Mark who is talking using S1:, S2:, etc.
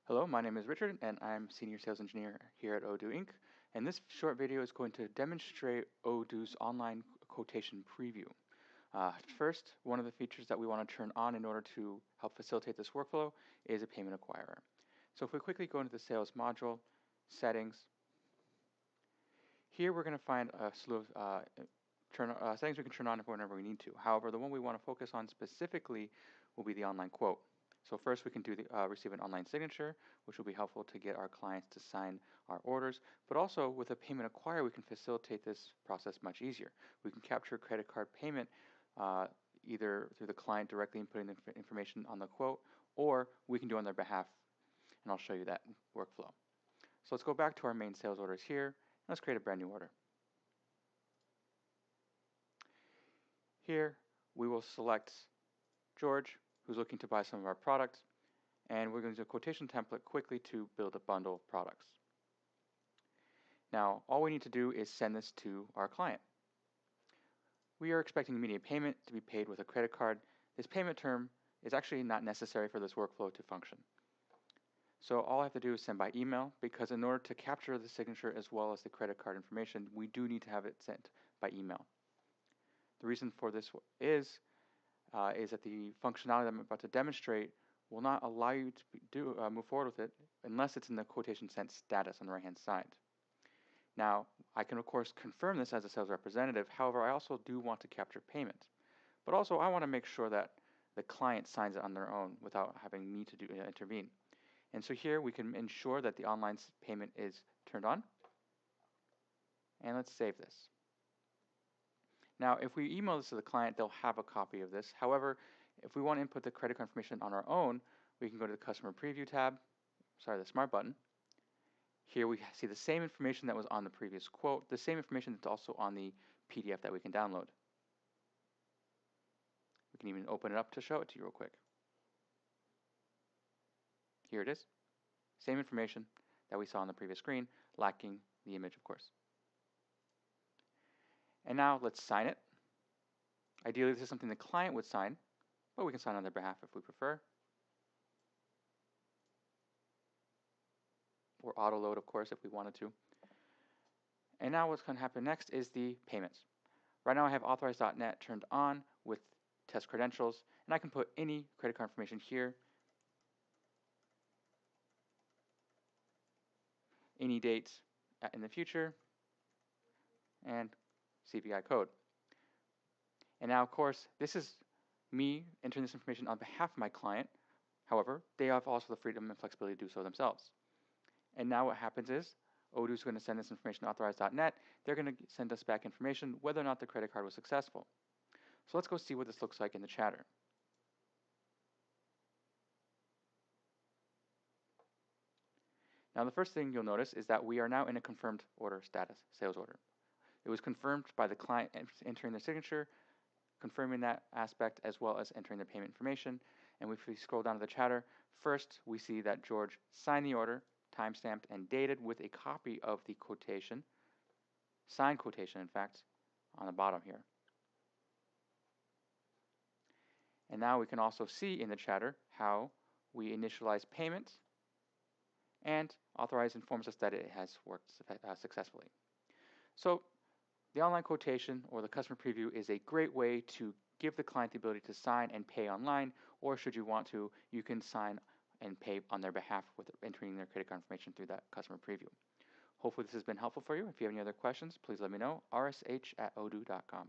S1: Hello, my name is Richard, and I'm Senior Sales Engineer here at Odoo Inc. And this short video is going to demonstrate Odoo's online quotation preview. First, one of the features that we want to turn on in order to help facilitate this workflow is a payment acquirer. So if we quickly go into the sales module, settings, here we're going to find a slew of settings we can turn on whenever we need to. However, the one we want to focus on specifically will be the online quote. So first we can do receive an online signature, which will be helpful to get our clients to sign our orders. But also with a payment acquirer, we can facilitate this process much easier. We can capture credit card payment either through the client directly inputting the information on the quote, or we can do it on their behalf, and I'll show you that workflow. So let's go back to our main sales orders here, and let's create a brand new order. Here we will select George, who's looking to buy some of our products, and we're going to do a quotation template quickly to build a bundle of products. Now, all we need to do is send this to our client. We are expecting immediate payment to be paid with a credit card. This payment term is actually not necessary for this workflow to function. So all I have to do is send by email, because in order to capture the signature as well as the credit card information, we do need to have it sent by email. The reason for this is that the functionality that I'm about to demonstrate will not allow you to move forward with it unless it's in the quotation sent status on the right-hand side. Now, I can of course confirm this as a sales representative. However, I also do want to capture payment. But also, I want to make sure that the client signs it on their own without having me to intervene. And so here we can ensure that the online payment is turned on. And let's save this. Now, if we email this to the client, they'll have a copy of this. However, if we want to input the credit card information on our own, we can go to the Customer Preview tab, the Smart button. Here we see the same information that was on the previous quote, the same information that's also on the PDF that we can download. We can even open it up to show it to you real quick. Here it is. Same information that we saw on the previous screen, lacking the image, of course. And now let's sign it. Ideally, this is something the client would sign, but we can sign on their behalf if we prefer. Or auto load, of course, if we wanted to. And now what's going to happen next is the payments. Right now I have authorized.net turned on with test credentials, and I can put any credit card information here, any dates in the future, and CVI code. And now, of course, this is me entering this information on behalf of my client. However, they have also the freedom and flexibility to do so themselves. And now what happens is Odoo is going to send this information to authorized.net. They're going to send us back information whether or not the credit card was successful. So let's go see what this looks like in the chatter. Now the first thing you'll notice is that we are now in a confirmed order status, sales order. It was confirmed by the client entering their signature, confirming that aspect as well as entering the payment information. And if we scroll down to the chatter, first we see that George signed the order, timestamped and dated with a copy of the quotation, signed quotation in fact, on the bottom here. And now we can also see in the chatter how we initialize payment, and authorize informs us that it has worked successfully. So the online quotation or the customer preview is a great way to give the client the ability to sign and pay online, or should you want to, you can sign and pay on their behalf with entering their credit card information through that customer preview. Hopefully this has been helpful for you. If you have any other questions, please let me know. rsh@odoo.com.